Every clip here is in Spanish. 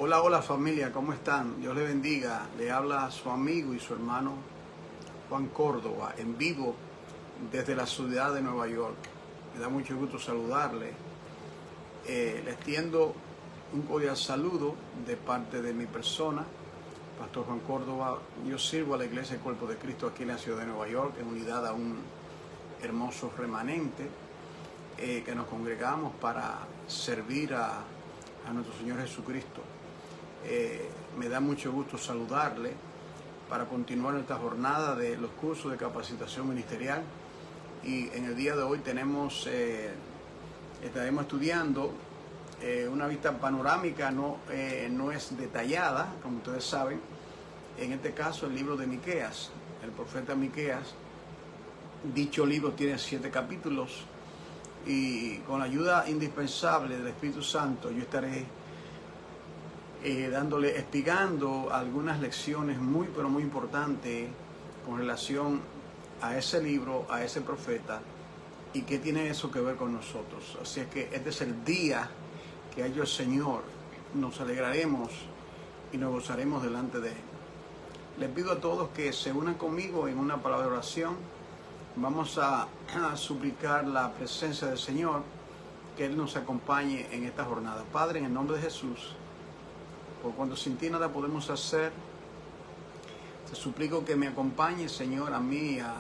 Hola, hola familia, ¿cómo están? Dios les bendiga. Le habla su amigo y su hermano Juan Córdoba, en vivo desde la ciudad de Nueva York. Me da mucho gusto saludarle. Le extiendo un cordial saludo de parte de mi persona, Pastor Juan Córdoba. Yo sirvo a la Iglesia del Cuerpo de Cristo aquí en la ciudad de Nueva York, en unidad a un hermoso remanente que nos congregamos para servir a nuestro Señor Jesucristo. Me da mucho gusto saludarle para continuar esta jornada de los cursos de capacitación ministerial, y en el día de hoy estaremos estudiando una vista panorámica, no es detallada, como ustedes saben. En este caso, el libro de Miqueas, el profeta Miqueas. Dicho libro tiene 7 capítulos, y con la ayuda indispensable del Espíritu Santo yo estaré explicando algunas lecciones muy importantes con relación a ese libro, a ese profeta, y qué tiene eso que ver con nosotros. Así es que este es el día que ha hecho el Señor. Nos alegraremos y nos gozaremos delante de Él. Les pido a todos que se unan conmigo en una palabra de oración. Vamos a suplicar la presencia del Señor, que Él nos acompañe en esta jornada. Padre, en el nombre de Jesús, por cuanto sin ti nada podemos hacer, te suplico que me acompañe, Señor, a mí y a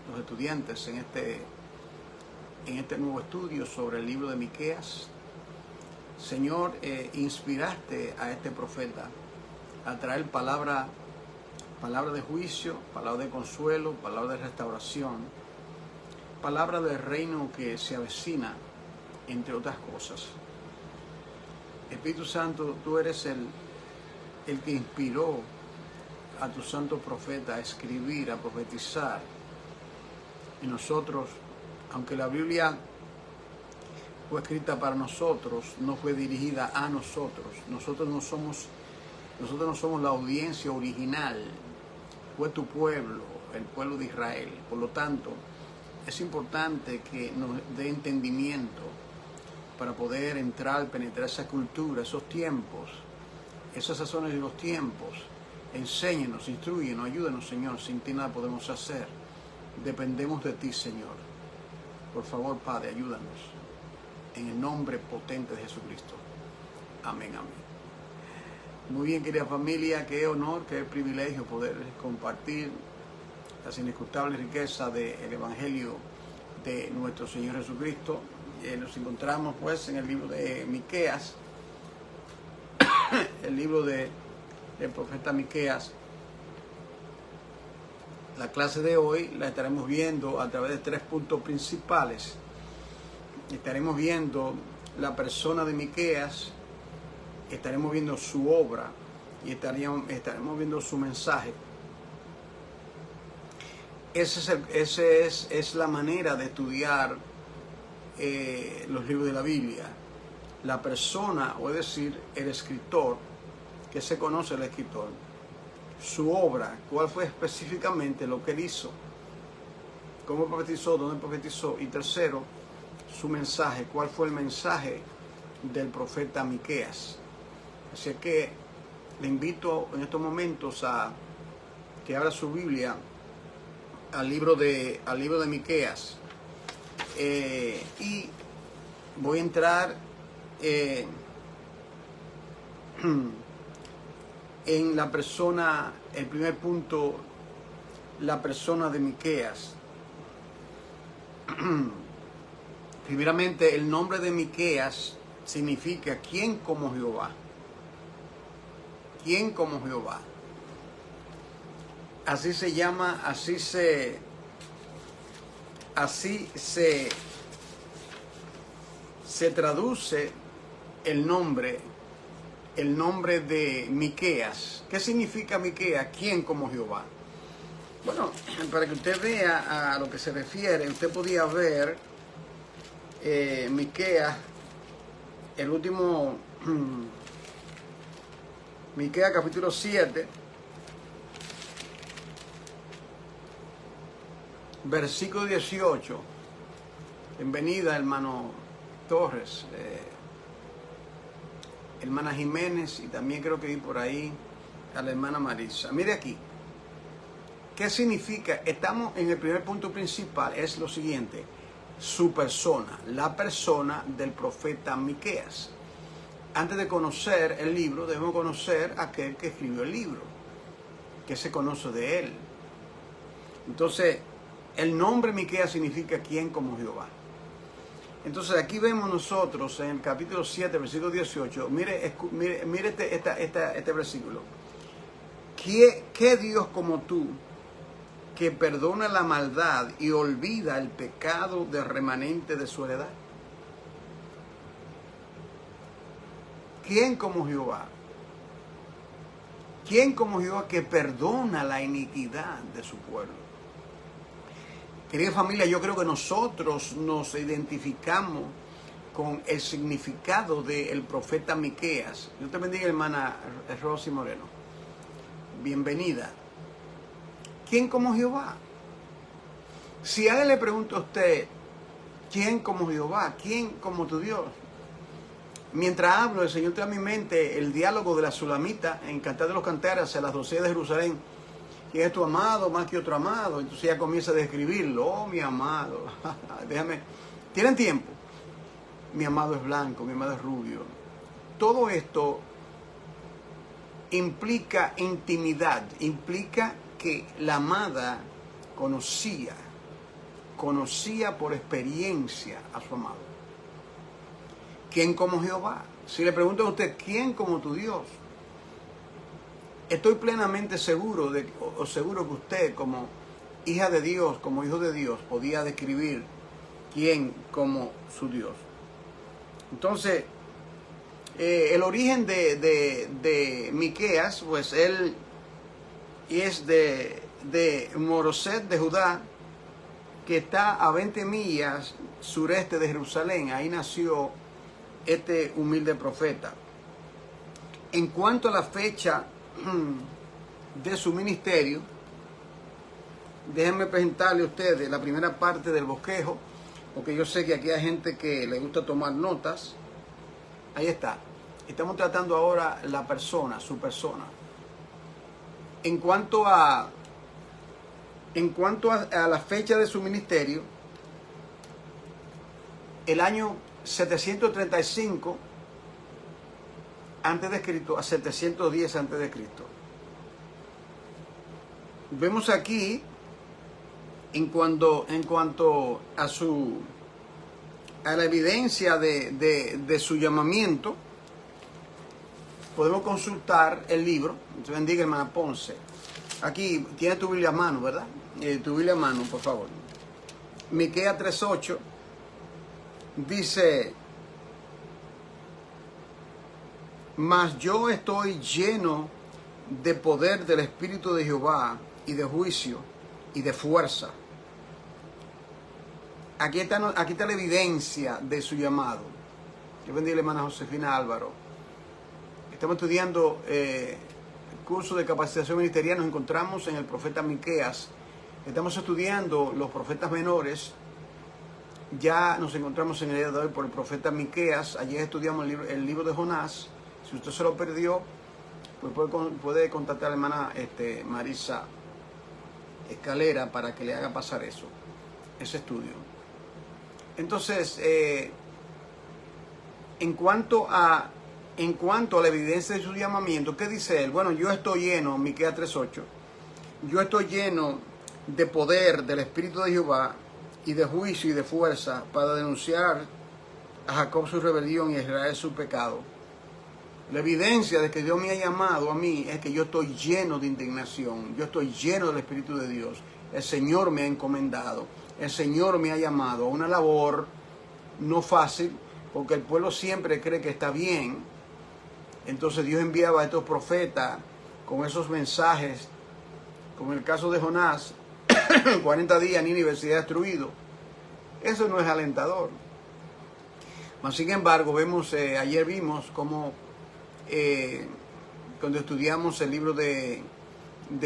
los estudiantes en este nuevo estudio sobre el libro de Miqueas. Señor, inspiraste a este profeta a traer palabra de juicio, palabra de consuelo, palabra de restauración, palabra del reino que se avecina, entre otras cosas. Espíritu Santo, tú eres el que inspiró a tu santo profeta a escribir, a profetizar. Y nosotros, aunque la Biblia fue escrita para nosotros, no fue dirigida a nosotros. Nosotros no somos la audiencia original. Fue tu pueblo, el pueblo de Israel. Por lo tanto, es importante que nos dé entendimiento para poder penetrar esa cultura, esos tiempos, esas sazones de los tiempos. Enséñenos, instrúyenos, ayúdenos, Señor. Sin ti nada podemos hacer. Dependemos de ti, Señor. Por favor, Padre, ayúdanos. En el nombre potente de Jesucristo. Amén, amén. Muy bien, querida familia, qué honor, qué privilegio poder compartir las inescrutables riquezas del Evangelio de nuestro Señor Jesucristo. Nos encontramos pues en el libro de Miqueas, el libro del profeta Miqueas. La clase de hoy la estaremos viendo a través de 3 puntos principales. Estaremos viendo la persona de Miqueas, estaremos viendo su obra y estaremos viendo su mensaje. Esa es la manera de estudiar los libros de la Biblia. La persona, o es decir, el escritor, que se conoce el escritor, su obra, cuál fue específicamente lo que él hizo, cómo profetizó, dónde profetizó, y tercero, su mensaje, cuál fue el mensaje del profeta Miqueas. Así que le invito en estos momentos a que abra su Biblia al libro de Miqueas, y voy a entrar en la persona. El primer punto, la persona de Miqueas. Primeramente, el nombre de Miqueas significa ¿quién como Jehová? ¿Quién como Jehová? Así se llama, así se traduce el nombre de Miqueas. ¿Qué significa Miqueas? ¿Quién como Jehová? Bueno, para que usted vea a lo que se refiere, usted podía ver Miqueas, el último, Miqueas capítulo 7, versículo 18. Bienvenida, hermano Torres. hermana Jiménez, y también creo que vi por ahí a la hermana Marisa. Mire aquí, ¿qué significa? Estamos en el primer punto principal, es lo siguiente: su persona, la persona del profeta Miqueas. Antes de conocer el libro, debemos conocer a aquel que escribió el libro, que se conoce de él. Entonces, el nombre Miqueas significa ¿quién como Jehová? Entonces, aquí vemos nosotros en el capítulo 7, versículo 18, mire este versículo. ¿Qué Dios como tú, que perdona la maldad y olvida el pecado del remanente de su heredad? ¿Quién como Jehová? ¿Quién como Jehová que perdona la iniquidad de su pueblo? Querida familia, yo creo que nosotros nos identificamos con el significado del profeta Miqueas. Dios te bendiga, hermana Rosy Moreno. Bienvenida. ¿Quién como Jehová? Si a él le pregunta a usted, ¿quién como Jehová? ¿Quién como tu Dios? Mientras hablo, el Señor trae a mi mente el diálogo de la Sulamita en Cantar de los Cantares a las doncellas de Jerusalén. ¿Quién es tu amado más que otro amado? Entonces ella comienza a describirlo. Oh, mi amado. Déjame. ¿Tienen tiempo? Mi amado es blanco, mi amado es rubio. Todo esto implica intimidad, implica que la amada conocía por experiencia a su amado. ¿Quién como Jehová? Si le pregunto a usted, ¿quién como tu Dios? Estoy plenamente seguro que usted como hija de Dios, como hijo de Dios, podía describir quién como su Dios. Entonces, el origen de Miqueas, pues él es de Moreset de Judá, que está a 20 millas sureste de Jerusalén. Ahí nació este humilde profeta. En cuanto a la fecha de su ministerio, déjenme presentarle a ustedes la primera parte del bosquejo, porque yo sé que aquí hay gente que le gusta tomar notas. Ahí está. Estamos tratando ahora la persona, su persona. En cuanto a la fecha de su ministerio, el año 735 antes de Cristo a 710 antes de Cristo. Vemos aquí en cuanto a la evidencia de su llamamiento, podemos consultar el libro. Dios bendiga, hermana Ponce. Aquí tiene tu Biblia a mano, ¿verdad? Tu Biblia a mano, por favor. Miqueas 3:8 dice: mas yo estoy lleno de poder del Espíritu de Jehová y de juicio y de fuerza. Aquí está la evidencia de su llamado. Dios bendiga a la hermana Josefina Álvaro. Estamos estudiando el curso de capacitación ministerial. Nos encontramos en el profeta Miqueas. Estamos estudiando los profetas menores. Ya nos encontramos en el día de hoy por el profeta Miqueas. Ayer estudiamos el libro de Jonás. Si usted se lo perdió, pues puede contactar a la hermana Marisa Escalera para que le haga pasar ese estudio. Entonces, en cuanto a la evidencia de su llamamiento, ¿qué dice él? Bueno, yo estoy lleno, Miqueas 3:8, yo estoy lleno de poder del Espíritu de Jehová y de juicio y de fuerza para denunciar a Jacob su rebelión y a Israel su pecado. La evidencia de que Dios me ha llamado a mí es que yo estoy lleno de indignación, yo estoy lleno del Espíritu de Dios. El Señor me ha encomendado, el Señor me ha llamado a una labor no fácil, porque el pueblo siempre cree que está bien. Entonces Dios enviaba a estos profetas con esos mensajes, como en el caso de Jonás, 40 días Nínive se ha destruido. Eso no es alentador. Mas, sin embargo, ayer vimos cómo cuando estudiamos el libro de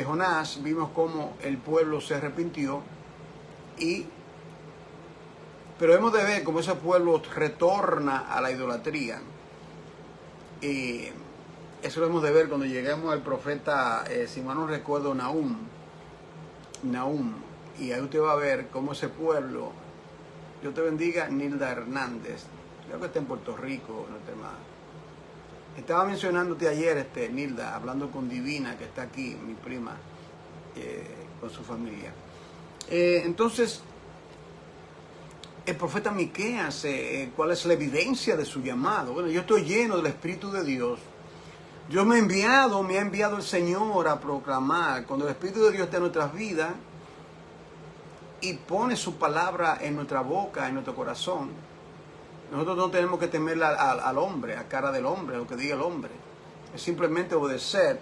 Jonás, vimos cómo el pueblo se arrepintió, pero hemos de ver cómo ese pueblo retorna a la idolatría. eso lo hemos de ver cuando lleguemos al profeta, si mal no recuerdo, Nahum. Y ahí usted va a ver cómo ese pueblo, Dios te bendiga, Nilda Hernández, creo que está en Puerto Rico, no tema. Estaba mencionándote ayer, Nilda, hablando con Divina, que está aquí, mi prima, con su familia. Entonces, el profeta Miqueas, ¿cuál es la evidencia de su llamado? Bueno, yo estoy lleno del Espíritu de Dios. Dios me ha enviado el Señor a proclamar. Cuando el Espíritu de Dios está en nuestras vidas y pone su palabra en nuestra boca, en nuestro corazón, nosotros no tenemos que temer al hombre, a cara del hombre, a lo que diga el hombre. Es simplemente obedecer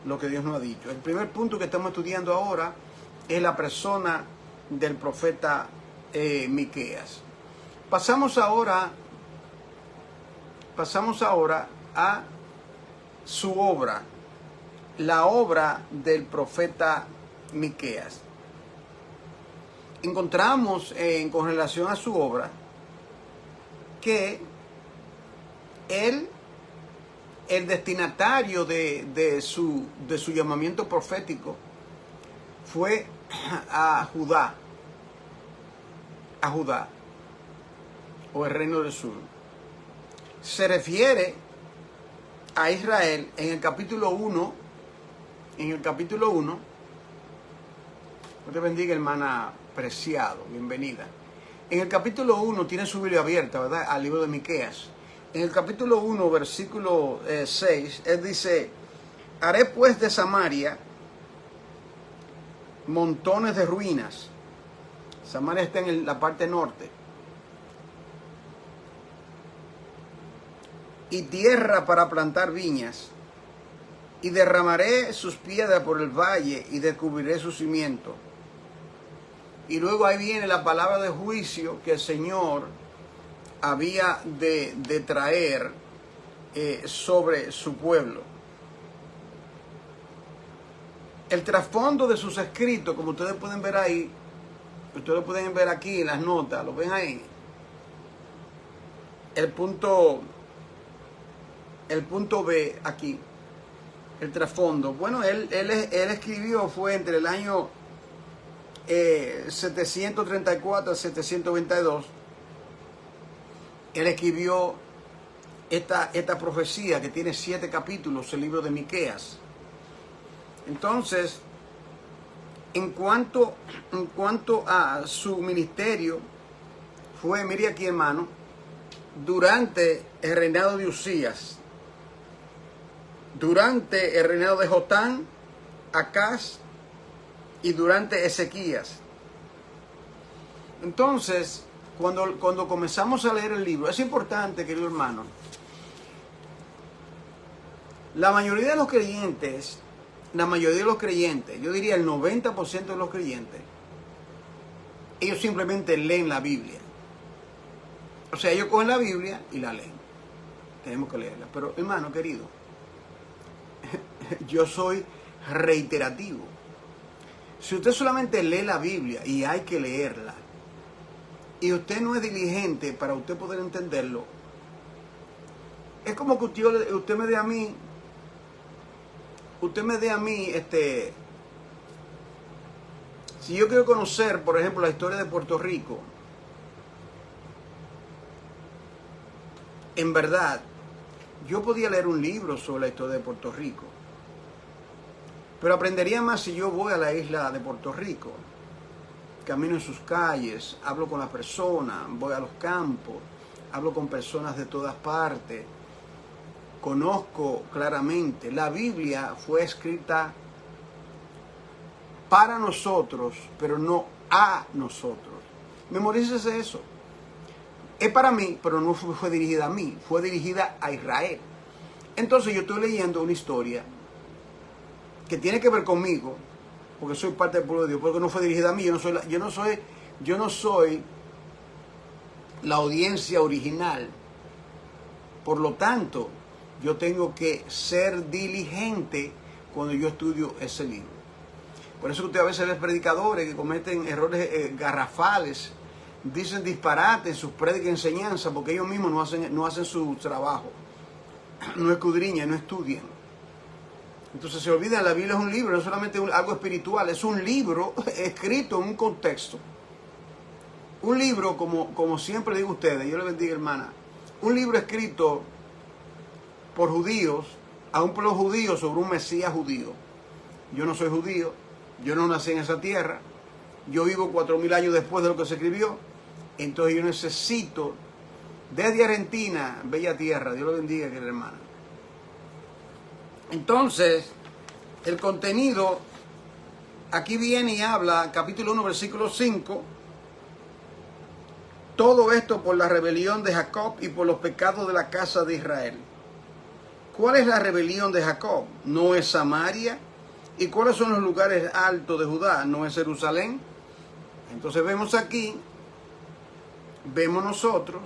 lo que Dios nos ha dicho. El primer punto que estamos estudiando ahora es la persona del profeta Miqueas. Pasamos ahora a su obra, la obra del profeta Miqueas. Encontramos con relación a su obra que él, el destinatario de su llamamiento profético, fue a Judá, o el reino del sur. Se refiere a Israel en el capítulo 1. Dios te bendiga, hermana Preciado, bienvenida. En el capítulo 1, tiene su Biblia abierta, ¿verdad?, al libro de Miqueas. En el capítulo 1, versículo 6, él dice: haré pues de Samaria montones de ruinas. Samaria está en la parte norte. Y tierra para plantar viñas. Y derramaré sus piedras por el valle y descubriré su cimiento. Y luego ahí viene la palabra de juicio que el Señor había de traer sobre su pueblo. El trasfondo de sus escritos, como ustedes pueden ver ahí, ustedes lo pueden ver aquí en las notas, lo ven ahí. El punto B aquí, el trasfondo. Bueno, él escribió, fue entre el año 734 a 722. Él escribió esta profecía que tiene 7 capítulos, el libro de Miqueas. Entonces, en cuanto a su ministerio, fue, mire aquí, hermano, durante el reinado de Usías, durante el reinado de Jotán, Acaz y durante Ezequías. Entonces, cuando comenzamos a leer el libro, es importante, querido hermano, la mayoría de los creyentes, yo diría el 90% de los creyentes, ellos simplemente leen la Biblia. O sea, ellos cogen la Biblia y la leen. Tenemos que leerla. Pero, hermano querido, yo soy reiterativo. Si usted solamente lee la Biblia, y hay que leerla, y usted no es diligente para usted poder entenderlo, es como que usted me dé a mí, si yo quiero conocer, por ejemplo, la historia de Puerto Rico, en verdad, yo podía leer un libro sobre la historia de Puerto Rico, pero aprendería más si yo voy a la isla de Puerto Rico, camino en sus calles, hablo con las personas, voy a los campos, hablo con personas de todas partes, conozco claramente. La Biblia fue escrita para nosotros, pero no a nosotros. Memorícese eso. Es para mí, pero no fue dirigida a mí, fue dirigida a Israel. Entonces yo estoy leyendo una historia que tiene que ver conmigo, porque soy parte del pueblo de Dios, porque no fue dirigida a mí. Yo no soy la audiencia original. Por lo tanto, yo tengo que ser diligente cuando yo estudio ese libro. Por eso que usted a veces ve predicadores que cometen errores garrafales, dicen disparate en sus prédicas y enseñanzas, porque ellos mismos no hacen su trabajo. no escudriñan, no estudian. Entonces se olvidan, la Biblia es un libro, no es solamente algo espiritual, es un libro escrito en un contexto. Un libro, como siempre digo a ustedes, yo les bendiga, hermana, un libro escrito por judíos, a un pueblo judío sobre un Mesías judío. Yo no soy judío, yo no nací en esa tierra, yo vivo 4000 años después de lo que se escribió, entonces yo necesito, desde Argentina, bella tierra, Dios lo bendiga, querida hermana. Entonces, el contenido, aquí viene y habla, capítulo 1, versículo 5, todo esto por la rebelión de Jacob y por los pecados de la casa de Israel. ¿Cuál es la rebelión de Jacob? ¿No es Samaria? ¿Y cuáles son los lugares altos de Judá? ¿No es Jerusalén? Entonces vemos aquí, vemos nosotros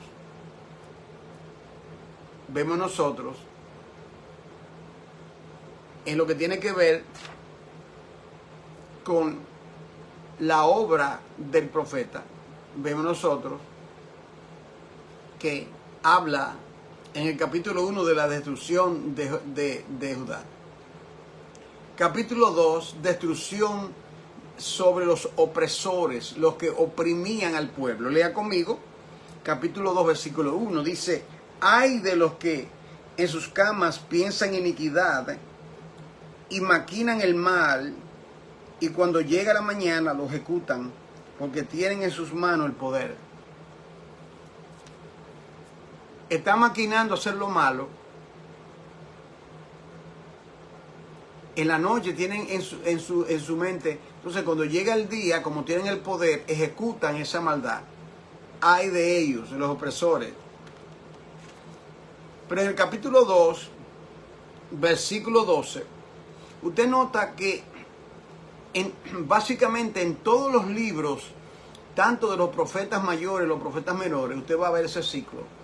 en lo que tiene que ver con la obra del profeta. Vemos nosotros que habla en el capítulo 1 de la destrucción de Judá. Capítulo 2, destrucción sobre los opresores, los que oprimían al pueblo. Lea conmigo, capítulo 2, versículo 1, dice: ay de los que en sus camas piensan iniquidad y maquinan el mal, y cuando llega la mañana lo ejecutan, porque tienen en sus manos el poder. Está maquinando hacer lo malo. En la noche tienen en su mente. Entonces cuando llega el día, como tienen el poder, ejecutan esa maldad. Ay de ellos, de los opresores. Pero en el capítulo 2, versículo 12, usted nota que básicamente en todos los libros, tanto de los profetas mayores, los profetas menores, usted va a ver ese ciclo.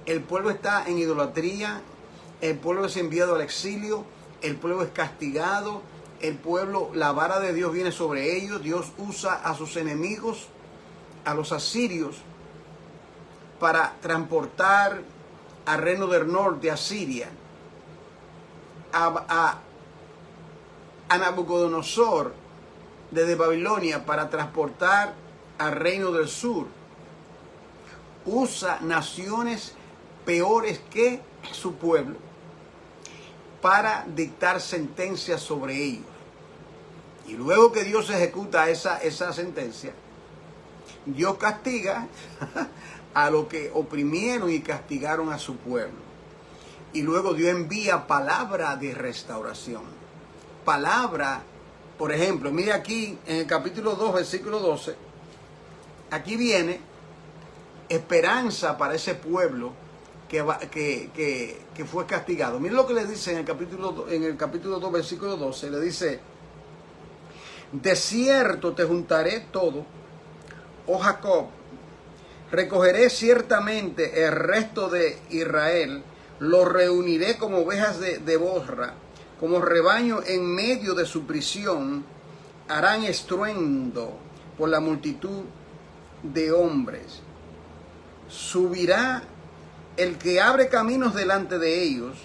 El pueblo está en idolatría, el pueblo es enviado al exilio, el pueblo es castigado, el pueblo, la vara de Dios viene sobre ellos, Dios usa a sus enemigos, a los asirios, para transportar al reino del norte, a Siria, a Nabucodonosor desde Babilonia para transportar al reino del sur. Usa naciones peores que su pueblo para dictar sentencias sobre ellos. Y luego que Dios ejecuta esa sentencia, Dios castiga a los que oprimieron y castigaron a su pueblo. Y luego Dios envía palabra de restauración. Palabra, por ejemplo, mire aquí en el capítulo 2, versículo 12, aquí viene esperanza para ese pueblo que fue castigado. Mire lo que le dice en el capítulo 2, versículo 12, le dice: de cierto te juntaré todo, oh Jacob, recogeré ciertamente el resto de Israel, lo reuniré como ovejas de Bosra, como rebaño en medio de su prisión, harán estruendo por la multitud de hombres. Subirá el que abre caminos delante de ellos,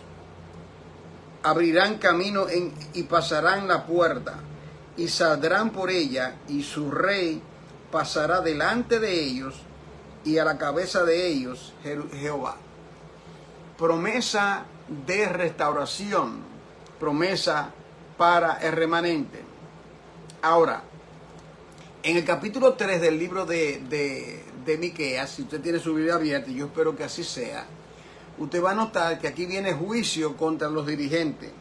abrirán camino y pasarán la puerta, y saldrán por ella, y su rey pasará delante de ellos, y a la cabeza de ellos Jehová. Promesa de restauración, promesa para el remanente. Ahora, en el capítulo 3 del libro de Miqueas, si usted tiene su Biblia abierta, y yo espero que así sea, usted va a notar que aquí viene juicio contra los dirigentes.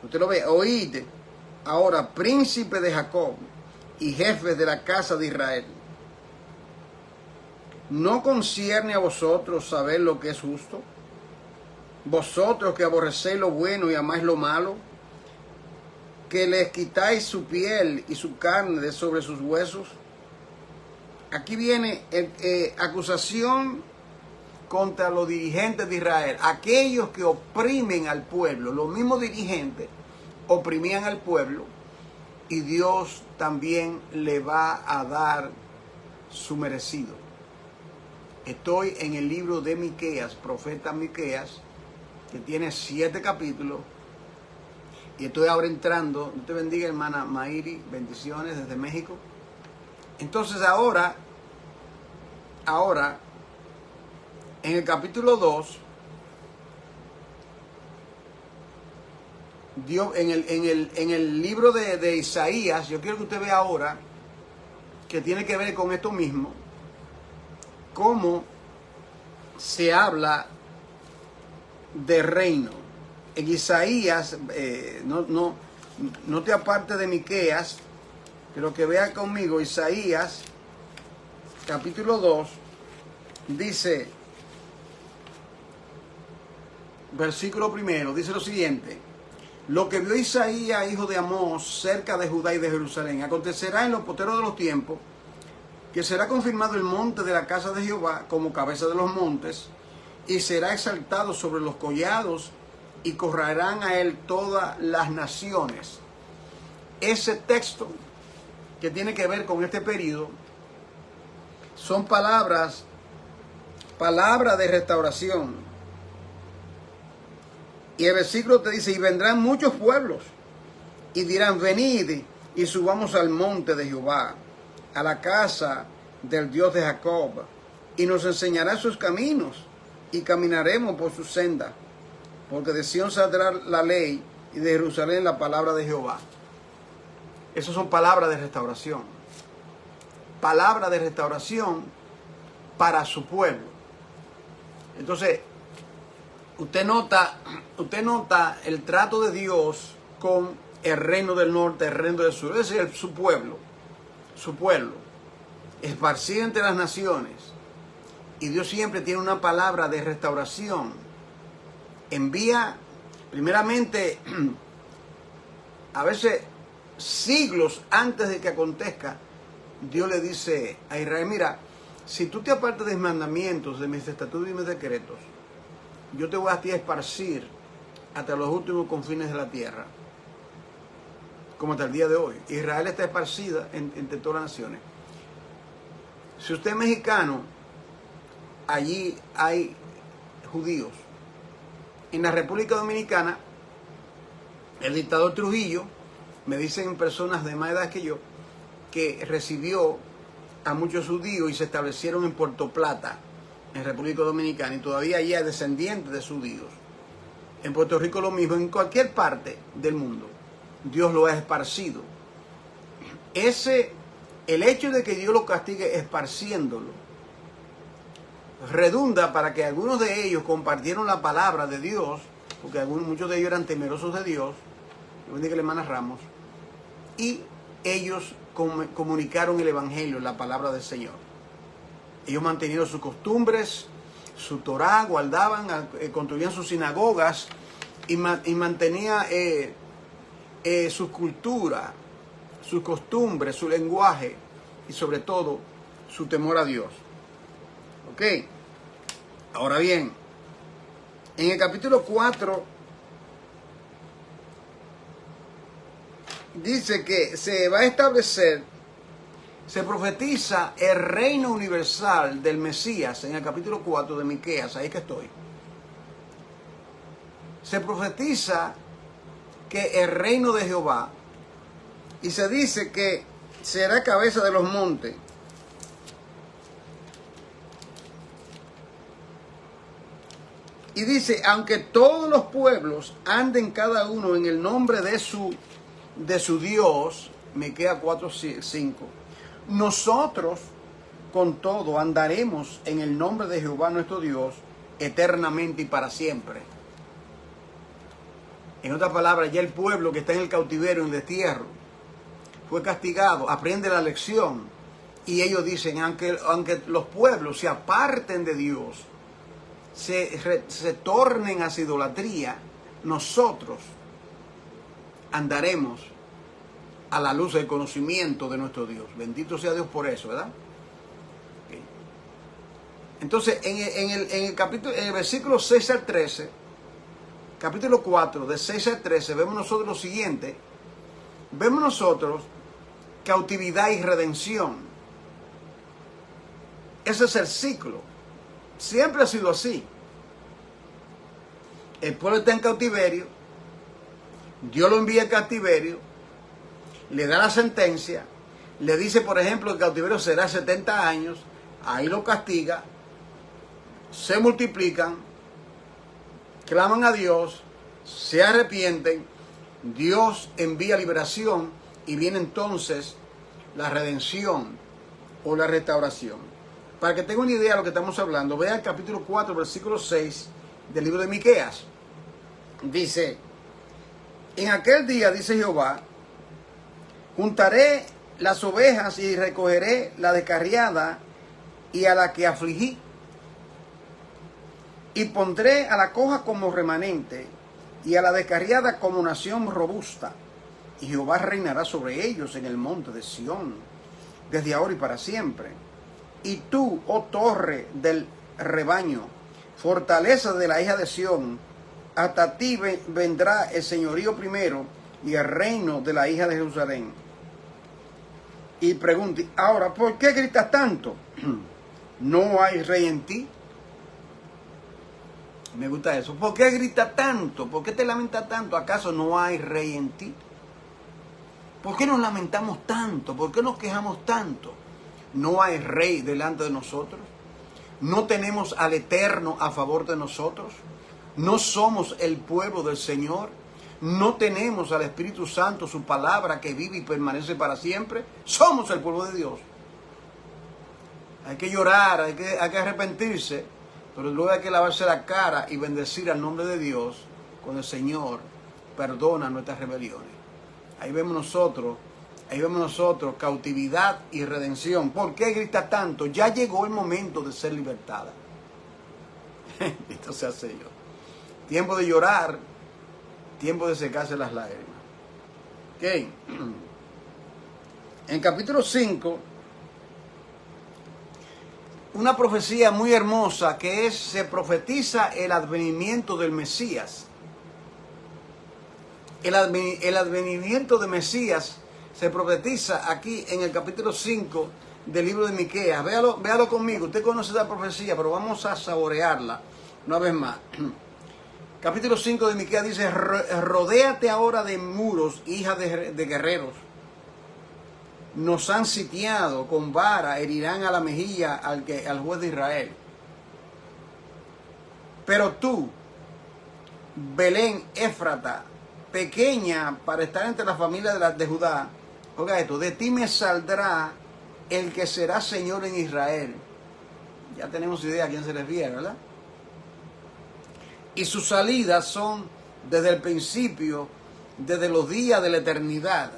Usted lo ve: oíd ahora, príncipe de Jacob y jefes de la casa de Israel, ¿no concierne a vosotros saber lo que es justo? Vosotros que aborrecéis lo bueno y amáis lo malo, que les quitáis su piel y su carne de sobre sus huesos. Aquí viene acusación contra los dirigentes de Israel, aquellos que oprimen al pueblo. Los mismos dirigentes oprimían al pueblo, y Dios también le va a dar su merecido. Estoy en el libro de Miqueas, profeta Miqueas, que tiene 7 capítulos. Y estoy ahora entrando. Dios te bendiga, hermana Mairi, bendiciones desde México. Entonces ahora, en el capítulo 2, Dios, en el libro de Isaías, yo quiero que usted vea ahora, que tiene que ver con esto mismo, cómo se habla de reino. En Isaías, no te apartes de Miqueas, pero que vea conmigo, Isaías, capítulo 2, dice, versículo 1, dice lo siguiente: lo que vio Isaías, hijo de Amós, cerca de Judá y de Jerusalén, acontecerá en los posteros de los tiempos, que será confirmado el monte de la casa de Jehová como cabeza de los montes, y será exaltado sobre los collados, y correrán a él todas las naciones. Ese texto que tiene que ver con este periodo son palabras de restauración. Y el versículo te dice: y vendrán muchos pueblos y dirán, venid y subamos al monte de Jehová, a la casa del Dios de Jacob, y nos enseñará sus caminos, y caminaremos por su senda, porque de Sión saldrá la ley, y de Jerusalén la palabra de Jehová. Esas son palabras de restauración. Palabra de restauración para su pueblo. Entonces, usted nota el trato de Dios con el reino del norte, el reino del sur, es decir, su pueblo, esparcido entre las naciones. Y Dios siempre tiene una palabra de restauración. Envía, primeramente, a veces siglos antes de que acontezca, Dios le dice a Israel: mira, si tú te apartas de mis mandamientos, de mis estatutos y mis decretos, yo te voy a ti a esparcir hasta los últimos confines de la tierra, como hasta el día de hoy. Israel está esparcida entre todas las naciones. Si usted es mexicano, allí hay judíos. En la República Dominicana, el dictador Trujillo, me dicen personas de más edad que yo, que recibió a muchos judíos y se establecieron en Puerto Plata, en República Dominicana, y todavía allí hay descendientes de judíos. En Puerto Rico lo mismo, en cualquier parte del mundo, Dios lo ha esparcido. El hecho de que Dios lo castigue esparciéndolo, redunda para que algunos de ellos compartieron la palabra de Dios, porque muchos de ellos eran temerosos de Dios, bendiga la hermana Ramos, y ellos comunicaron el evangelio, la palabra del Señor. Ellos mantenieron sus costumbres, su Torah, guardaban, construían sus sinagogas y mantenía su cultura, sus costumbres, su lenguaje y sobre todo su temor a Dios. Ok, ahora bien, en el capítulo 4 dice que se va a establecer, se profetiza el reino universal del Mesías en el capítulo 4 de Miqueas, ahí que estoy. Se profetiza que el reino de Jehová, y se dice que será cabeza de los montes. Y dice, aunque todos los pueblos anden cada uno en el nombre de su Dios, Miqueas 4:5, nosotros con todo andaremos en el nombre de Jehová nuestro Dios eternamente y para siempre. En otras palabras, ya el pueblo que está en el cautiverio, en el destierro, fue castigado, aprende la lección, y ellos dicen, aunque los pueblos se aparten de Dios, se tornen hacia idolatría, nosotros andaremos a la luz del conocimiento de nuestro Dios. Bendito sea Dios por eso, ¿verdad? Okay. Entonces, en el versículo 6 al 13, capítulo 4, de 6 al 13, vemos nosotros lo siguiente. Vemos nosotros cautividad y redención. Ese es el ciclo. Siempre ha sido así. el pueblo está en cautiverio, Dios lo envía al cautiverio, le da la sentencia, le dice, por ejemplo, el cautiverio será 70 años, ahí lo castiga, se multiplican, claman a Dios, se arrepienten, Dios envía liberación y viene entonces la redención o la restauración. Para que tenga una idea de lo que estamos hablando, vea el capítulo 4, versículo 6 del libro de Miqueas. Dice, en aquel día, dice Jehová, juntaré las ovejas y recogeré la descarriada y a la que afligí, y pondré a la coja como remanente y a la descarriada como nación robusta, y Jehová reinará sobre ellos en el monte de Sión, desde ahora y para siempre. Y tú, oh torre del rebaño, fortaleza de la hija de Sión, hasta ti vendrá el señorío primero y el reino de la hija de Jerusalén. Y pregunte, ahora, ¿por qué gritas tanto? ¿No hay rey en ti? Me gusta eso. ¿Por qué gritas tanto? ¿Por qué te lamentas tanto? ¿Acaso no hay rey en ti? ¿Por qué nos lamentamos tanto? ¿Por qué nos quejamos tanto? ¿No hay rey delante de nosotros? ¿No tenemos al Eterno a favor de nosotros? ¿No somos el pueblo del Señor? ¿No tenemos al Espíritu Santo, su palabra que vive y permanece para siempre? Somos el pueblo de Dios. Hay que llorar, hay que arrepentirse, pero luego hay que lavarse la cara y bendecir al nombre de Dios cuando el Señor perdona nuestras rebeliones. Ahí vemos nosotros cautividad y redención. ¿Por qué grita tanto? Ya llegó el momento de ser libertada. Esto se hace yo. Tiempo de llorar, tiempo de secarse las lágrimas. Ok. En capítulo 5, una profecía muy hermosa que es, se profetiza el advenimiento del Mesías. El advenimiento de Mesías se profetiza aquí en el capítulo 5 del libro de Miqueas. Véalo conmigo. Usted conoce esta profecía, pero vamos a saborearla una vez más. Capítulo 5 de Miqueas dice, rodéate ahora de muros, hija de guerreros. Nos han sitiado con vara, herirán a la mejilla al juez de Israel. Pero tú, Belén Éfrata, pequeña para estar entre las familias de Judá, oiga esto, de ti me saldrá el que será Señor en Israel. Ya tenemos idea a quién se refiere, ¿verdad? Y sus salidas son desde el principio, desde los días de la eternidad.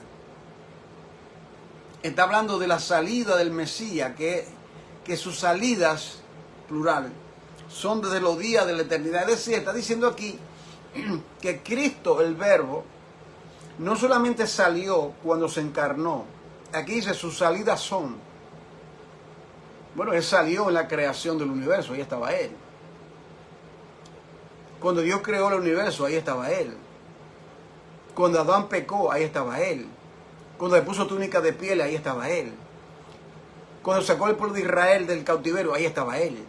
Está hablando de la salida del Mesías, que sus salidas, plural, son desde los días de la eternidad. Es decir, está diciendo aquí que Cristo, el Verbo, no solamente salió cuando se encarnó. Aquí dice, sus salidas son. Bueno, Él salió en la creación del universo, ahí estaba Él. Cuando Dios creó el universo, ahí estaba Él. Cuando Adán pecó, ahí estaba Él. Cuando le puso túnica de piel, ahí estaba Él. Cuando sacó el pueblo de Israel del cautiverio, ahí estaba Él.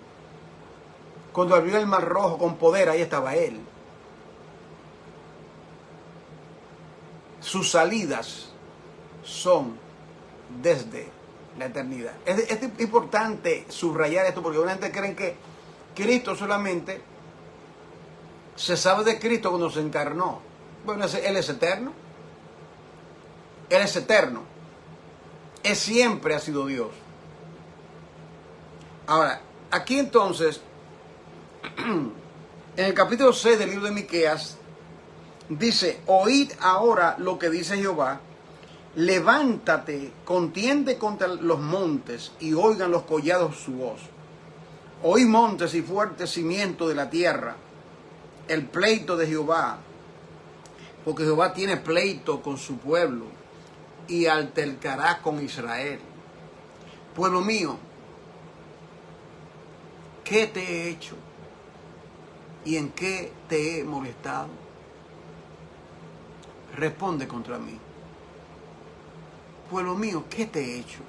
Cuando abrió el mar rojo con poder, ahí estaba Él. Sus salidas son desde la eternidad. Es importante subrayar esto porque una gente cree que Cristo solamente se sabe de Cristo cuando se encarnó. Bueno, Él es eterno. Él es eterno. Él siempre ha sido Dios. Ahora, aquí entonces, en el capítulo 6 del libro de Miqueas, dice, oíd ahora lo que dice Jehová, levántate, contiende contra los montes y oigan los collados su voz. Oí montes y fuertes cimientos de la tierra, el pleito de Jehová, porque Jehová tiene pleito con su pueblo y altercará con Israel. Pueblo mío, ¿qué te he hecho? ¿Y en qué te he molestado? Responde contra mí. Pueblo mío, ¿qué te he hecho?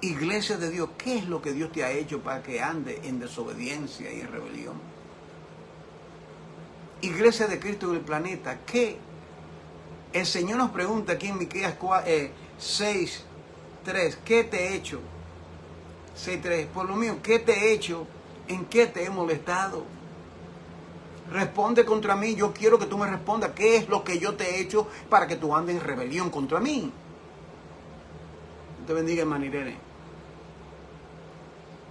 Iglesia de Dios, ¿qué es lo que Dios te ha hecho para que ande en desobediencia y en rebelión? iglesia de Cristo en el planeta, ¿qué? El Señor nos pregunta aquí en Miqueas 6:3, ¿qué te he hecho? 6:3, por lo mío, ¿qué te he hecho? ¿En qué te he molestado? Responde contra mí, yo quiero que tú me respondas, ¿qué es lo que yo te he hecho para que tú andes en rebelión contra mí? Te bendiga, hermana Irene.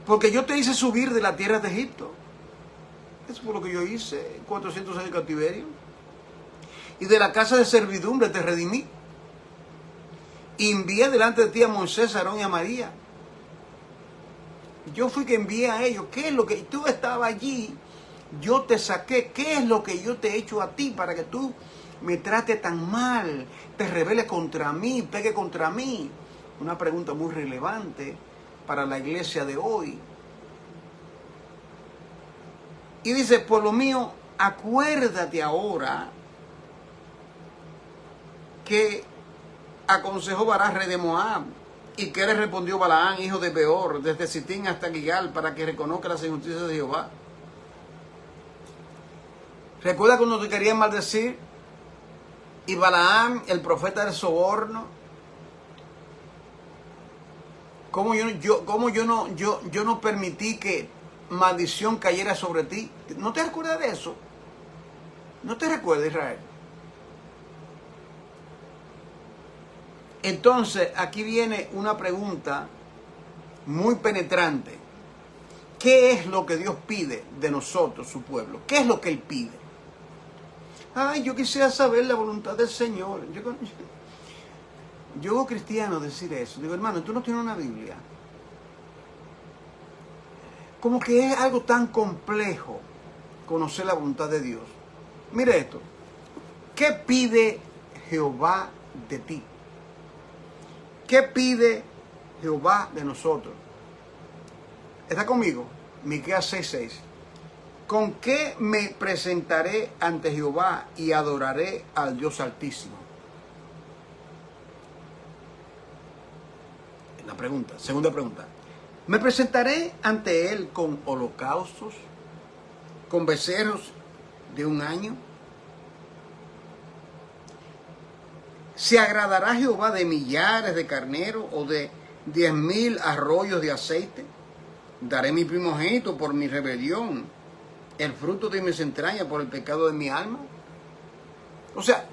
Porque yo te hice subir de la tierra de Egipto. Eso fue lo que yo hice, 400 años de cautiverio. Y de la casa de servidumbre te redimí. Y envié delante de ti a Moisés, a Aarón y a María. Yo fui que envié a ellos. ¿Qué es lo que tú estabas allí? Yo te saqué. ¿Qué es lo que yo te he hecho a ti para que tú me trates tan mal? Te rebeles contra mí, pegue contra mí. Una pregunta muy relevante para la iglesia de hoy. Y dice, por lo mío, acuérdate ahora que aconsejó Balac, rey de Moab, y que le respondió Balaam, hijo de Beor, desde Sitín hasta Gigal, para que reconozca las injusticias de Jehová. ¿Recuerda cuando te querían maldecir? Y Balaam, el profeta del soborno, ¿cómo yo no permití que maldición cayera sobre ti? ¿No te recuerdas de eso? ¿No te recuerdas, Israel? Entonces, aquí viene una pregunta muy penetrante. ¿Qué es lo que Dios pide de nosotros, su pueblo? ¿Qué es lo que Él pide? Ay, yo quisiera saber la voluntad del Señor. Yo oigo cristianos decir eso. Digo, hermano, tú no tienes una Biblia. Como que es algo tan complejo conocer la voluntad de Dios. Mire esto. ¿Qué pide Jehová de ti? ¿Qué pide Jehová de nosotros? ¿Está conmigo? Miqueas 6:6. ¿Con qué me presentaré ante Jehová y adoraré al Dios Altísimo? La pregunta, segunda pregunta. ¿Me presentaré ante Él con holocaustos, con becerros de un año? ¿Se agradará Jehová de millares de carneros o de 10,000 arroyos de aceite? Daré mi primogénito por mi rebelión, el fruto de mis entrañas por el pecado de mi alma. O sea,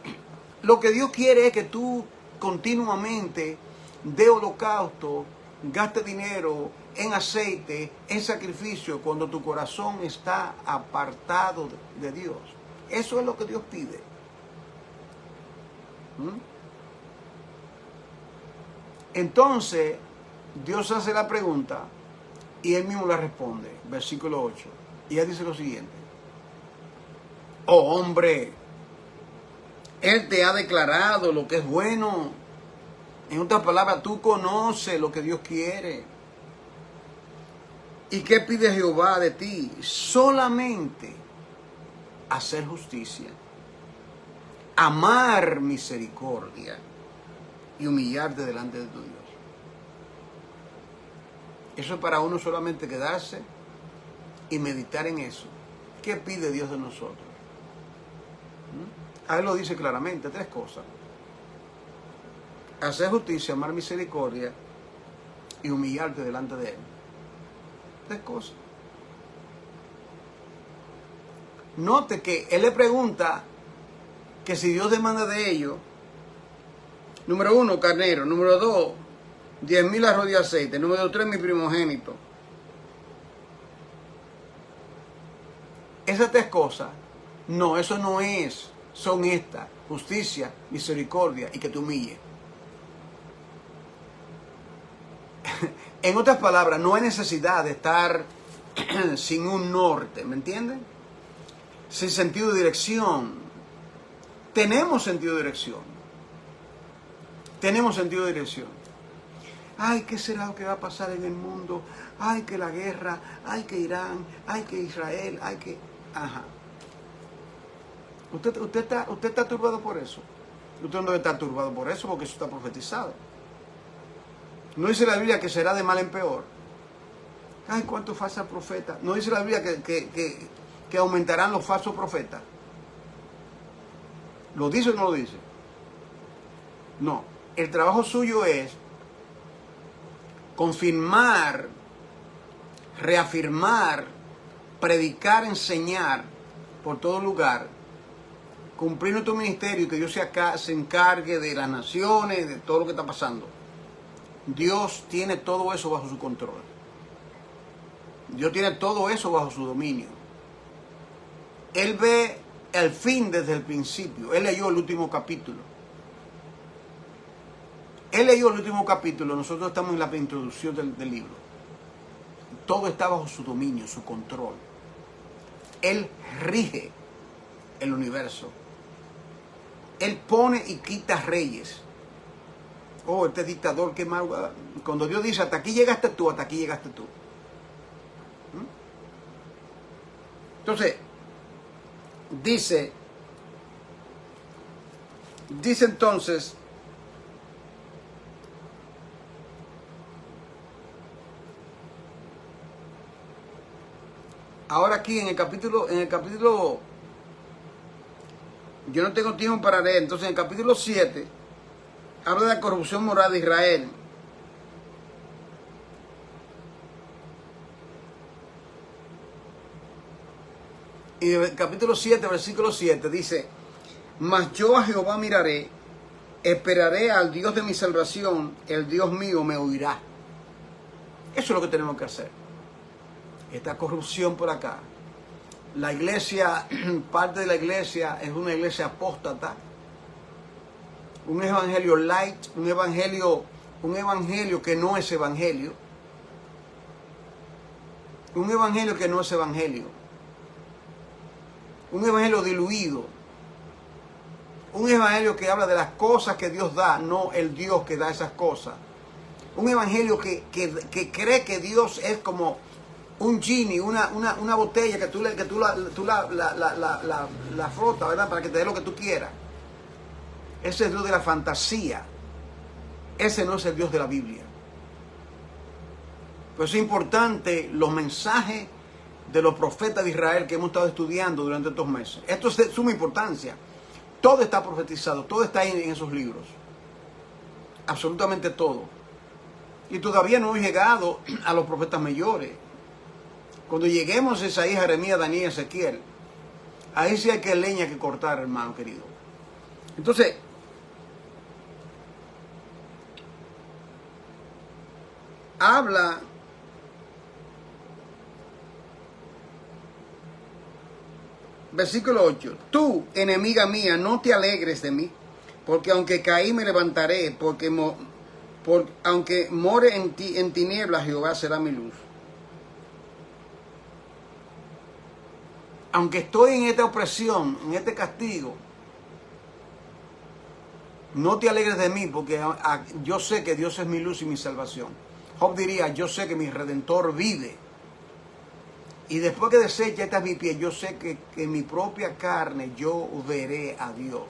lo que Dios quiere es que tú continuamente dé holocausto, gaste dinero en aceite, en sacrificio, cuando tu corazón está apartado de Dios. Eso es lo que Dios pide. Entonces, Dios hace la pregunta y Él mismo la responde. Versículo 8. Y Él dice lo siguiente. Oh hombre, Él te ha declarado lo que es bueno. En otras palabras, tú conoces lo que Dios quiere. ¿Y qué pide Jehová de ti? Solamente hacer justicia, amar misericordia y humillarte delante de tu Dios. Eso es para uno solamente quedarse y meditar en eso. ¿Qué pide Dios de nosotros? A Él lo dice claramente, 3 cosas. Hacer justicia, amar misericordia y humillarte delante de Él. 3 cosas. Note que Él le pregunta que si Dios demanda de ellos, número 1, carnero, número 2, 10,000 arroz de aceite, número 3, mi primogénito. Esas 3 cosas, no, eso no es, son estas: justicia, misericordia y que te humille. En otras palabras, no hay necesidad de estar sin un norte, ¿me entienden? Sin sentido de dirección. Tenemos sentido de dirección. Tenemos sentido de dirección. Ay, ¿qué será lo que va a pasar en el mundo? Ay, que la guerra, ay, que Irán, ay, que Israel, ay, que... Ajá. ¿Usted está turbado por eso? Usted no debe estar turbado por eso, porque eso está profetizado. No dice la Biblia que será de mal en peor. Ay, cuántos falsos profetas. No dice la Biblia que aumentarán los falsos profetas. ¿Lo dice o no lo dice? No. El trabajo suyo es confirmar, reafirmar, predicar, enseñar por todo lugar, cumplir nuestro ministerio y que Dios se encargue de las naciones, de todo lo que está pasando. Dios tiene todo eso bajo su control. Dios tiene todo eso bajo su dominio. Él ve el fin desde el principio. Él leyó el último capítulo. Él leyó el último capítulo. Nosotros estamos en la introducción del libro. Todo está bajo su dominio, su control. Él rige el universo. Él pone y quita reyes. Oh, este dictador, qué mal. Cuando Dios dice, hasta aquí llegaste tú, hasta aquí llegaste tú. Entonces, dice entonces, ahora aquí en el capítulo, yo no tengo tiempo para leer, entonces en el capítulo 7, habla de la corrupción moral de Israel. Y en el capítulo 7, versículo 7, dice, mas yo a Jehová miraré, esperaré al Dios de mi salvación, el Dios mío me oirá. Eso es lo que tenemos que hacer. Esta corrupción por acá. La iglesia, parte de la iglesia es una iglesia apóstata, un evangelio light, un evangelio que no es evangelio, un evangelio que no es evangelio, un evangelio diluido, un evangelio que habla de las cosas que Dios da, no el Dios que da esas cosas, un evangelio que cree que Dios es como un genie, una botella que tú la frotas, ¿verdad? Para que te dé lo que tú quieras. Ese es el Dios de la fantasía. Ese no es el Dios de la Biblia. Pues es importante los mensajes de los profetas de Israel que hemos estado estudiando durante estos meses. Esto es de suma importancia. Todo está profetizado, todo está en esos libros. Absolutamente todo. Y todavía no hemos llegado a los profetas mayores. Cuando lleguemos a Isaías, Jeremías, Daniel, Ezequiel, ahí sí hay que leña que cortar, hermano querido. Entonces, habla versículo 8. Tú, enemiga mía, no te alegres de mí, porque aunque caí me levantaré, aunque more en tinieblas, Jehová será mi luz. Aunque estoy en esta opresión, en este castigo, no te alegres de mí, porque yo sé que Dios es mi luz y mi salvación. Job diría, yo sé que mi Redentor vive. Y después que deseche esta mi pie, yo sé que en mi propia carne yo veré a Dios.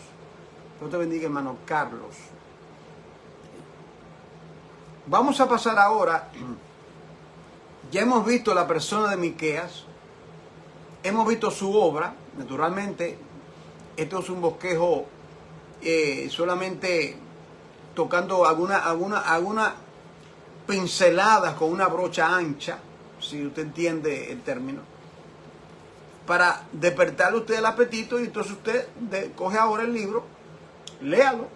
Dios te bendiga, hermano Carlos. Vamos a pasar ahora. Ya hemos visto la persona de Miqueas. Hemos visto su obra. Naturalmente, esto es un bosquejo solamente tocando alguna pinceladas con una brocha ancha, si usted entiende el término, para despertarle a usted el apetito. Y entonces usted coge ahora el libro, léalo,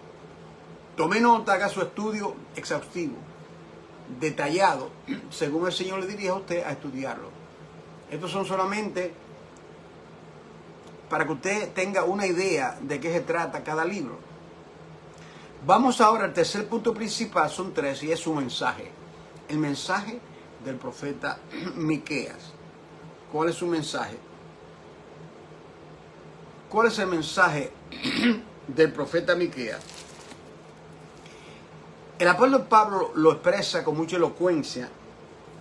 tome nota, haga su estudio exhaustivo, detallado, según el Señor le dirija a usted a estudiarlo. Estos son solamente para que usted tenga una idea de qué se trata cada libro. Vamos ahora al tercer punto principal, son tres, y es su mensaje. El mensaje del profeta Miqueas. ¿Cuál es su mensaje? ¿Cuál es el mensaje del profeta Miqueas? El apóstol Pablo lo expresa con mucha elocuencia,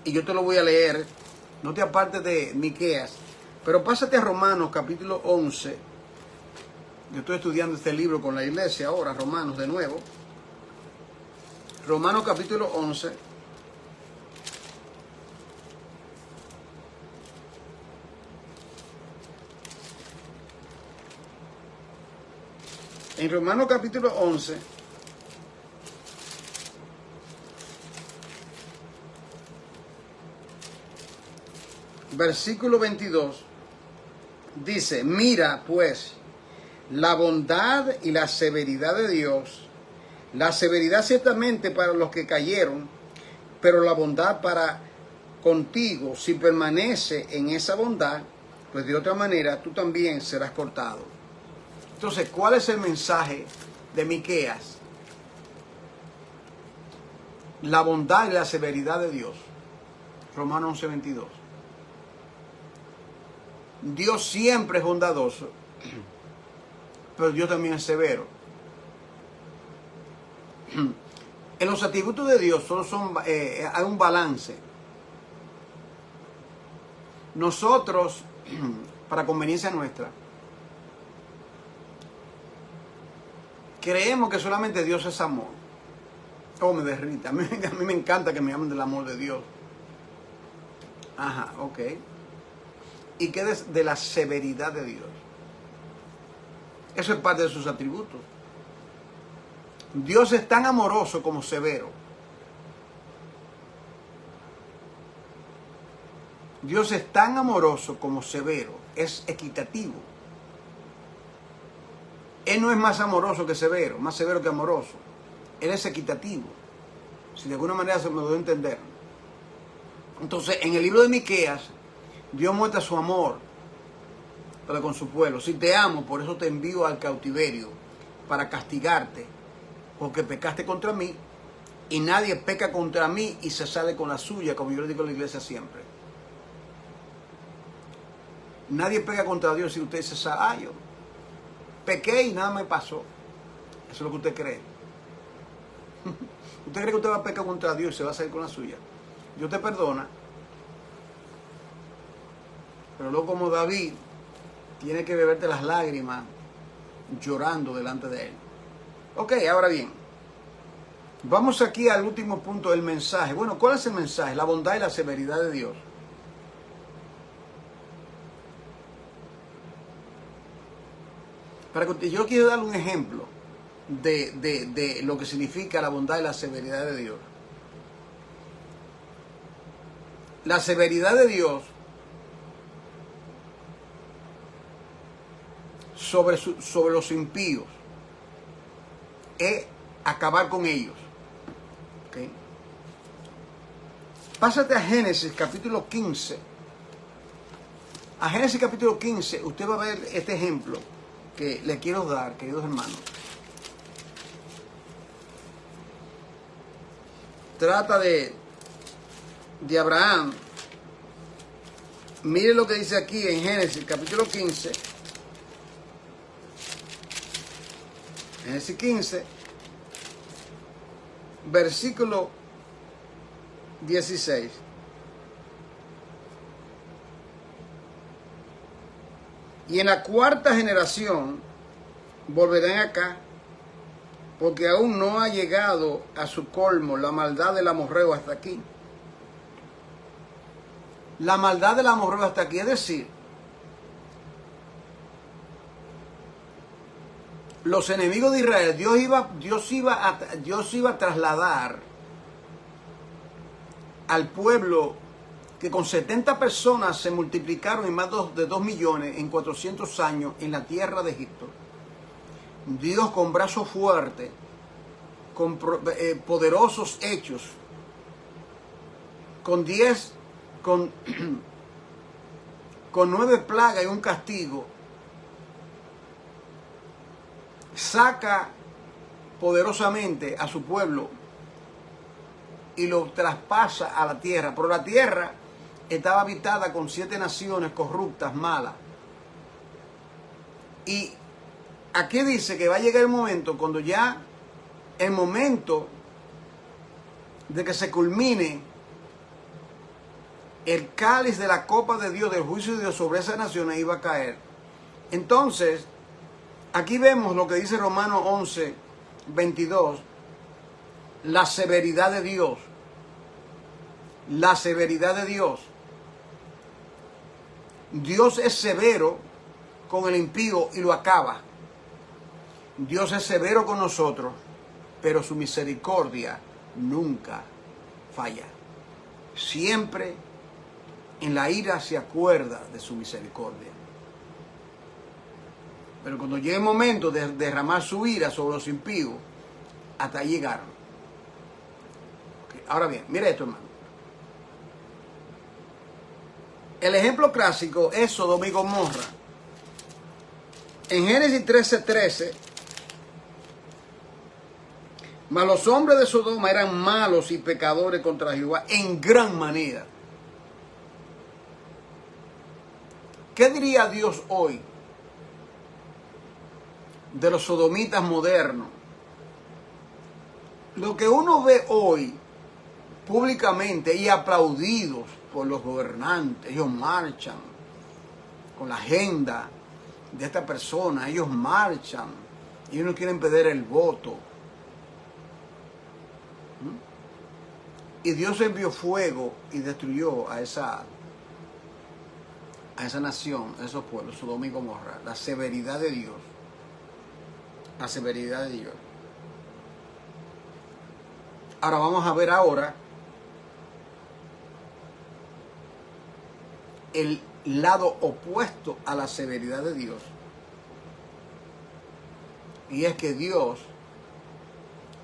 y yo te lo voy a leer. No te apartes de Miqueas, pero pásate a Romanos capítulo 11. Yo estoy estudiando este libro con la iglesia ahora, Romanos de nuevo. Romanos capítulo 11. En Romanos capítulo 11, versículo 22, dice: mira pues la bondad y la severidad de Dios, la severidad ciertamente para los que cayeron, pero la bondad para contigo, si permanece en esa bondad, pues de otra manera tú también serás cortado. Entonces, ¿cuál es el mensaje de Miqueas? La bondad y la severidad de Dios. Romanos 11:22. Dios siempre es bondadoso, pero Dios también es severo. En los atributos de Dios hay un balance. Nosotros, para conveniencia nuestra, creemos que solamente Dios es amor. Oh, me derrita. A mí me encanta que me llamen del amor de Dios. Ajá, ok. ¿Y qué de la severidad de Dios? Eso es parte de sus atributos. Dios es tan amoroso como severo. Dios es tan amoroso como severo. Es equitativo. Él no es más amoroso que severo, más severo que amoroso. Él es equitativo. Si de alguna manera se me doy a entender. Entonces, en el libro de Miqueas, Dios muestra su amor para con su pueblo. Si te amo, por eso te envío al cautiverio, para castigarte, porque pecaste contra mí, y nadie peca contra mí y se sale con la suya, como yo le digo a la iglesia siempre. Nadie peca contra Dios si usted dice, yo pequé y nada me pasó. Eso es lo que usted cree. ¿Usted cree que usted va a pecar contra Dios y se va a salir con la suya? Dios te perdona. Pero luego, como David, tiene que beberte las lágrimas llorando delante de él. Ok, ahora bien, vamos aquí al último punto del mensaje. Bueno, ¿cuál es el mensaje? La bondad y la severidad de Dios. Yo quiero darle un ejemplo de lo que significa la bondad y la severidad de Dios. La severidad de Dios sobre los impíos es acabar con ellos. ¿Okay? Pásate a Génesis capítulo 15. A Génesis capítulo 15 usted va a ver este ejemplo que le quiero dar, queridos hermanos. Trata de Abraham. Mire lo que dice aquí en Génesis capítulo 15. Génesis 15, versículo 16. Y en la cuarta generación volverán acá, porque aún no ha llegado a su colmo la maldad del amorreo hasta aquí. La maldad del amorreo hasta aquí, es decir, los enemigos de Israel, Dios iba a trasladar al pueblo que con 70 personas se multiplicaron en más de 2 millones en 400 años en la tierra de Egipto. Dios con brazo fuerte, con poderosos hechos, con 9 plagas y un castigo, saca poderosamente a su pueblo y lo traspasa a la tierra. Pero la tierra estaba habitada con 7 naciones corruptas, malas. Y aquí dice que va a llegar el momento, cuando ya el momento de que se culmine el cáliz de la copa de Dios, del juicio de Dios sobre esas naciones, iba a caer. Entonces, aquí vemos lo que dice Romanos 11, 22, la severidad de Dios. La severidad de Dios. Dios es severo con el impío y lo acaba. Dios es severo con nosotros, pero su misericordia nunca falla. Siempre en la ira se acuerda de su misericordia. Pero cuando llegue el momento de derramar su ira sobre los impíos, hasta ahí llegaron. Okay. Ahora bien, mira esto, hermano. El ejemplo clásico es Sodoma y Gomorra. En Génesis 13:13, mas los hombres de Sodoma eran malos y pecadores contra Jehová en gran manera. ¿Qué diría Dios hoy de los sodomitas modernos? Lo que uno ve hoy públicamente y aplaudidos por los gobernantes, ellos marchan con la agenda de esta persona, ellos marchan, ellos no quieren perder el voto. Y Dios envió fuego y destruyó a esa nación, a esos pueblos, Sodoma y Gomorra. La severidad de Dios. La severidad de Dios. Ahora vamos a ver el lado opuesto a la severidad de Dios. Y es que Dios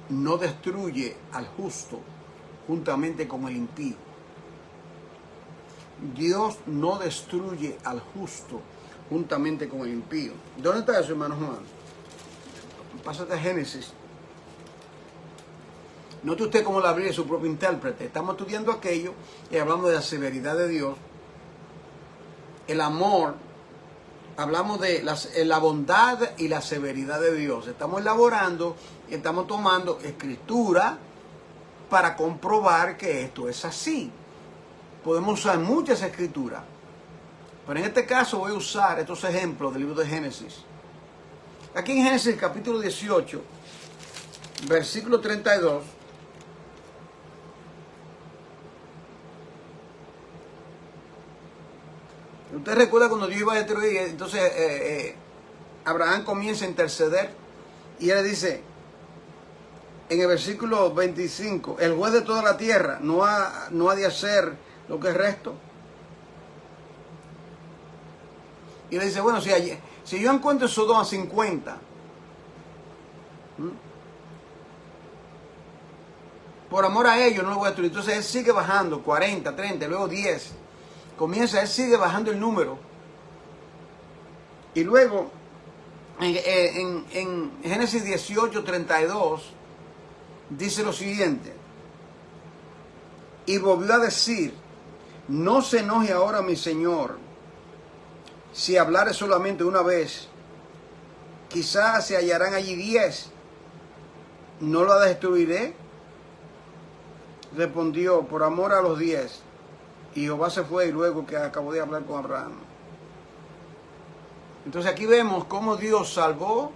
no destruye al justo juntamente con el impío. Dios no destruye al justo juntamente con el impío. ¿Dónde está eso, hermano Juan? Pásate a Génesis. Note usted cómo la Biblia es su propio intérprete. Estamos estudiando aquello y hablamos de la severidad de Dios. El amor, hablamos de la bondad y la severidad de Dios. Estamos elaborando y estamos tomando escritura para comprobar que esto es así. Podemos usar muchas escrituras, pero en este caso voy a usar estos ejemplos del libro de Génesis. Aquí en Génesis capítulo 18, versículo 32, usted recuerda cuando Dios iba a destruir, entonces Abraham comienza a interceder y él dice en el versículo 25, el juez de toda la tierra no ha de hacer lo que es resto. Y le dice, bueno, si yo encuentro Sodoma 50, por amor a ellos no lo voy a destruir. Entonces él sigue bajando, 40, 30, luego 10. Él sigue bajando el número. Y luego, en Génesis 18, 32, dice lo siguiente. Y volvió a decir, no se enoje ahora mi Señor, si hablare solamente una vez, quizás se hallarán allí 10, ¿no lo destruiré? Respondió, por amor a los 10. Y Jehová se fue y luego que acabó de hablar con Abraham. Entonces aquí vemos cómo Dios salvó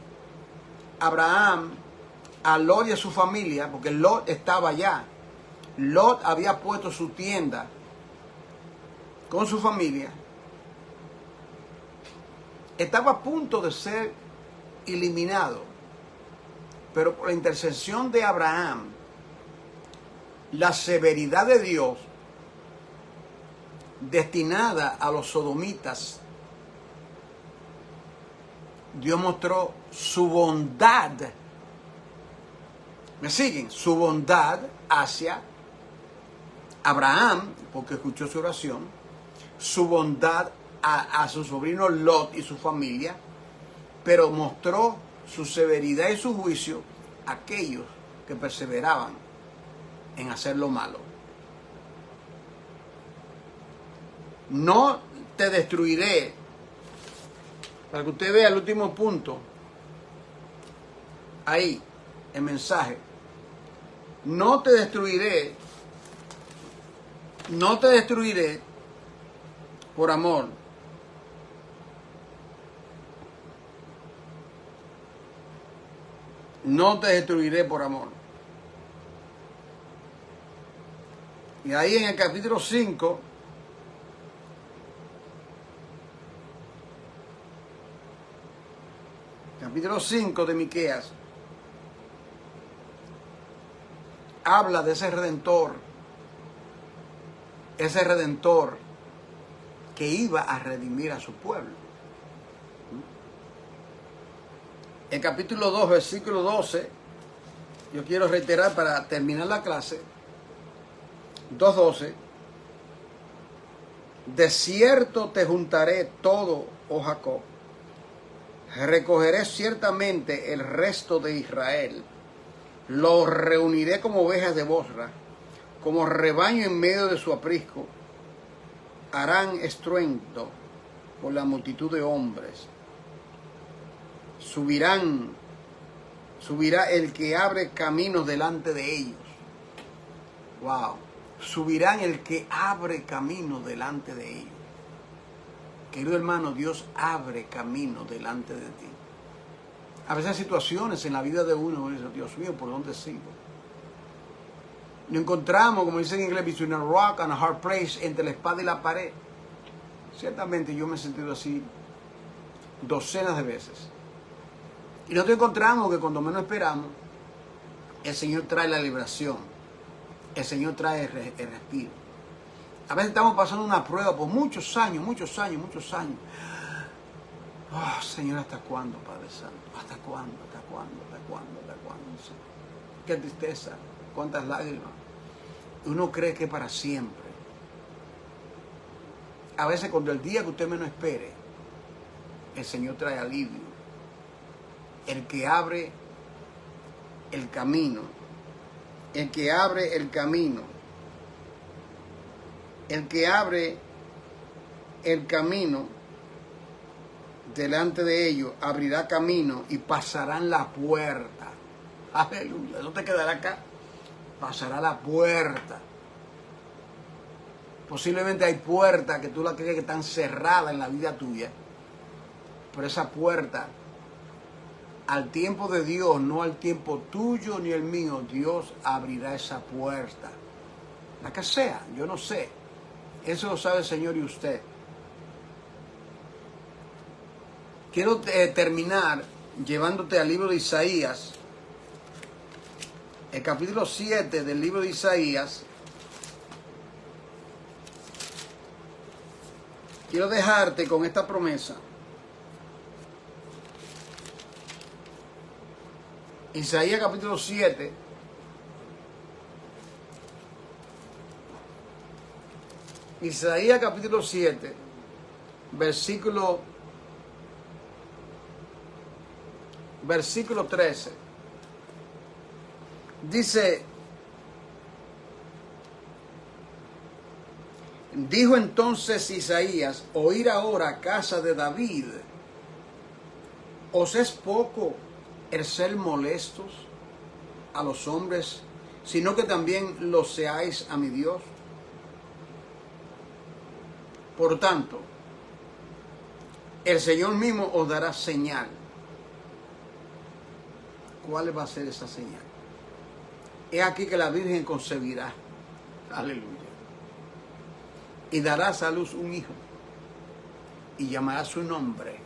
a Abraham, a Lot y a su familia, porque Lot estaba allá. Lot había puesto su tienda con su familia. Estaba a punto de ser eliminado, pero por la intercesión de Abraham, la severidad de Dios destinada a los sodomitas, Dios mostró su bondad. ¿Me siguen? Su bondad hacia Abraham, porque escuchó su oración, su bondad a su sobrino Lot y su familia, pero mostró su severidad y su juicio a aquellos que perseveraban en hacer lo malo. No te destruiré. Para que usted vea el último punto. Ahí, el mensaje. No te destruiré. No te destruiré por amor. No te destruiré por amor. Y ahí en el capítulo 5, capítulo 5 de Miqueas, habla de ese redentor que iba a redimir a su pueblo. En capítulo 2, versículo 12, yo quiero reiterar para terminar la clase, 2:12, de cierto te juntaré todo, oh Jacob, recogeré ciertamente el resto de Israel, los reuniré como ovejas de Bosra, como rebaño en medio de su aprisco, harán estruendo por la multitud de hombres. Subirá el que abre caminos delante de ellos. Wow. Subirán el que abre camino delante de ellos. Querido hermano, Dios abre camino delante de ti. A veces hay situaciones en la vida de uno, dice, Dios mío, ¿por dónde sigo? Nos encontramos, como dice en inglés, between a rock and a hard place, entre la espada y la pared. Ciertamente yo me he sentido así docenas de veces. Y nosotros encontramos que cuando menos esperamos, el Señor trae la liberación. El Señor trae el respiro. A veces estamos pasando una prueba por muchos años. Oh, Señor, ¿hasta cuándo, Padre Santo? ¿Hasta cuándo? Qué tristeza, cuántas lágrimas. Uno cree que para siempre. A veces cuando el día que usted menos espere, el Señor trae alivio. El que abre el camino, el que abre el camino delante de ellos, abrirá camino y pasarán la puerta. Aleluya, no te quedará acá, pasará la puerta. Posiblemente hay puertas que tú la crees que están cerradas en la vida tuya, pero esa puerta, al tiempo de Dios, no al tiempo tuyo ni el mío, Dios abrirá esa puerta. La que sea, yo no sé. Eso lo sabe el Señor y usted. Quiero terminar llevándote al libro de Isaías, el capítulo 7 del libro de Isaías. Quiero dejarte con esta promesa. Isaías capítulo 7. Isaías capítulo 7, versículo 13. Dice, dijo entonces Isaías, oír ahora, casa de David, ¿os es poco el ser molestos a los hombres, sino que también lo seáis a mi Dios? Por tanto, el Señor mismo os dará señal. ¿Cuál va a ser esa señal? He aquí que la Virgen concebirá. Aleluya. Y darás a luz un hijo. Y llamará su nombre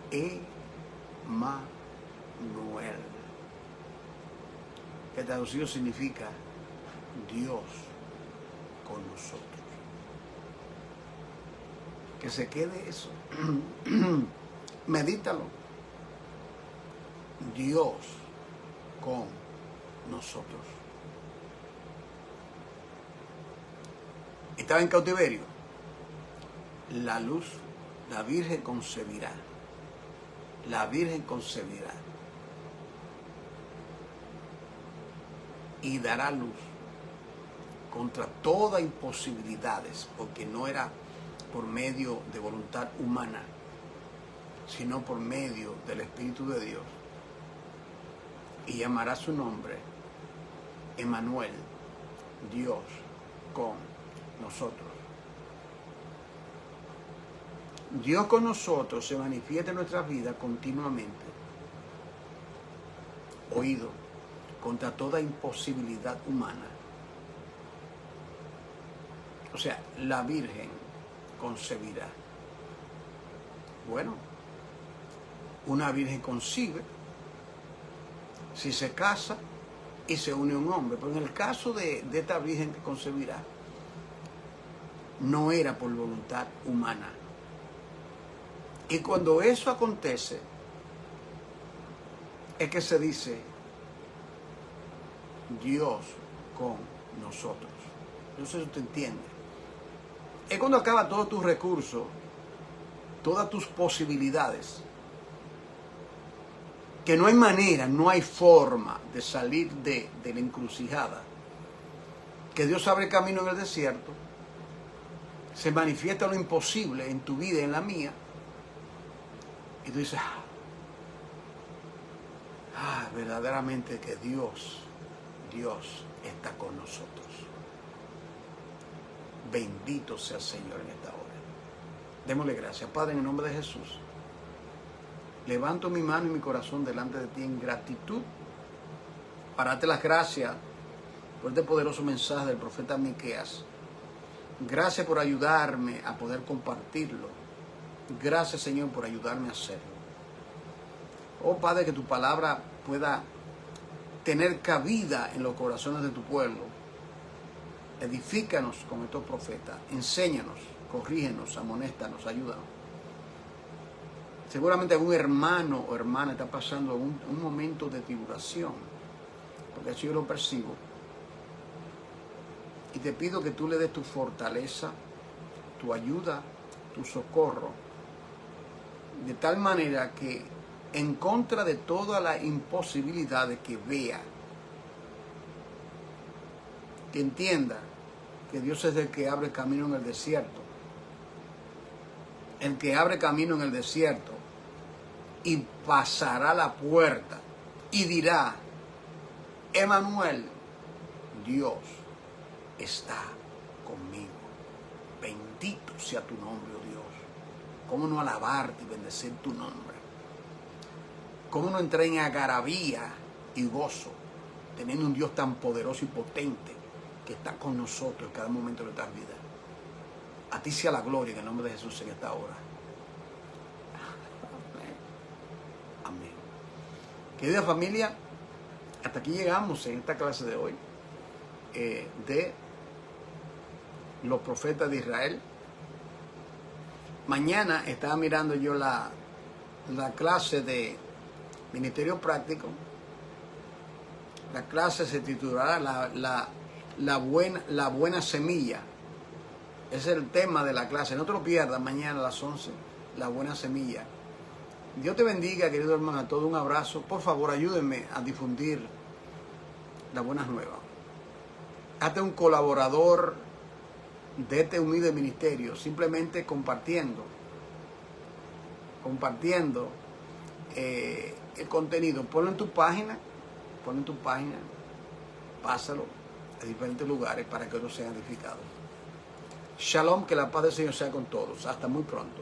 Emmanuel. Que traducido significa Dios con nosotros. Que se quede eso. Medítalo. Dios con nosotros. Estaba en cautiverio. La luz, la Virgen concebirá. La Virgen concebirá. Y dará luz contra todas imposibilidades, porque no era por medio de voluntad humana, sino por medio del Espíritu de Dios. Y llamará su nombre Emmanuel, Dios con nosotros. Dios con nosotros se manifiesta en nuestras vidas continuamente. Oído, contra toda imposibilidad humana. O sea, la Virgen concebirá. Bueno, una virgen concibe, si se casa y se une a un hombre. Pero en el caso de esta virgen que concebirá, no era por voluntad humana. Y cuando eso acontece, es que se dice Dios con nosotros. No sé si usted entiende. Es cuando acaba todos tus recursos, todas tus posibilidades, que no hay manera, no hay forma de salir de la encrucijada, que Dios abre camino en el desierto, se manifiesta lo imposible en tu vida y en la mía, y tú dices, verdaderamente que Dios está con nosotros. Bendito sea el Señor en esta hora. Démosle gracias. Padre, en el nombre de Jesús, levanto mi mano y mi corazón delante de ti en gratitud para darte las gracias por este poderoso mensaje del profeta Miqueas. Gracias por ayudarme a poder compartirlo. Gracias, Señor, por ayudarme a hacerlo. Oh Padre, que tu palabra pueda tener cabida en los corazones de tu pueblo. Edifícanos con estos profetas. Enséñanos, corrígenos, amonéstanos, ayúdanos. Seguramente algún hermano o hermana está pasando un momento de tribulación, porque así yo lo percibo. Y te pido que tú le des tu fortaleza, tu ayuda, tu socorro, de tal manera que en contra de todas las imposibilidades que vea, que entienda que Dios es el que abre camino en el desierto, el que abre camino en el desierto y pasará la puerta y dirá, Emanuel, Dios está conmigo. Bendito sea tu nombre, oh Dios. ¿Cómo no alabarte y bendecir tu nombre? ¿Cómo no entrar en algarabía y gozo, teniendo un Dios tan poderoso y potente que está con nosotros en cada momento de nuestras vidas? A ti sea la gloria en el nombre de Jesús en esta hora. Amén. Querida familia, hasta aquí llegamos en esta clase de hoy de los profetas de Israel. Mañana estaba mirando yo la clase de Ministerio Práctico. La clase se titulará la buena semilla. Ese es el tema de la clase. No te lo pierdas mañana a las 11, la buena semilla. Dios te bendiga, querido hermano, a todos un abrazo. Por favor, ayúdenme a difundir las buenas nuevas. Hazte un colaborador de este humilde ministerio, simplemente compartiendo el contenido. Ponlo en tu página, pásalo a diferentes lugares para que otros sean edificados. Shalom, que la paz del Señor sea con todos. Hasta muy pronto.